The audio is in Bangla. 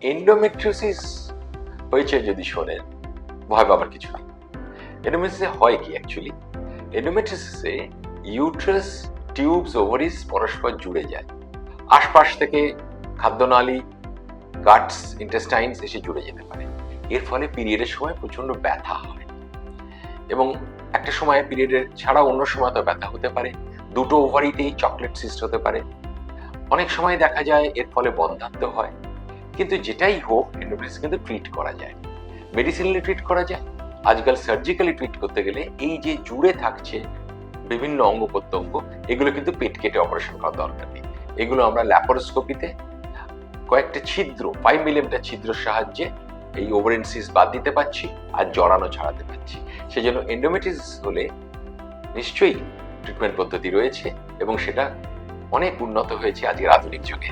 এন্ডোমেট্রিওসিস হয়েছে যদি শোনেন, ভয় পাবার কিছু নেই। এন্ডোমেট্রিওসিসে হয় কি অ্যাকচুয়ালি? এন্ডোমেট্রিওসিসে ইউট্রাস, টিউবস, ওভারিস পরস্পর জুড়ে যায়। আশপাশ থেকে খাদ্যনালী, গাটস, ইন্টেস্টাইনস এসে জুড়ে যেতে পারে। এর ফলে পিরিয়ডের সময় প্রচন্ড ব্যথা হয়, এবং একটা সময় পিরিয়ডের ছাড়া অন্য সময় তো ব্যথা হতে পারে। দুটো ওভারিতেই চকলেট সিস্ট হতে পারে। অনেক সময় দেখা যায় এর ফলে বন্ধ্যাত্ব হয়। কিন্তু যেটাই হোক, এন্ডোমেট্রিওসিস কিন্তু ট্রিট করা যায়, মেডিসিনালি ট্রিট করা যায়। আজকাল সার্জিক্যালি ট্রিট করতে গেলে এই যে জুড়ে থাকছে বিভিন্ন অঙ্গ প্রত্যঙ্গ, এগুলো কিন্তু পেট কেটে অপারেশন করার দরকার নেই। এগুলো আমরা ল্যাপারোস্কোপিতে কয়েকটা ছিদ্র, 5 মিলিমিটার ছিদ্রের সাহায্যে এই ওভারিয়ান সিস্ট বাদ দিতে পারছি আর জড়ানো ছাড়াতে পারছি। সেজন্য এন্ডোমেট্রিওসিস হলে নিশ্চয়ই ট্রিটমেন্ট পদ্ধতি রয়েছে, এবং সেটা অনেক উন্নত হয়েছে আজকের আধুনিক যুগে।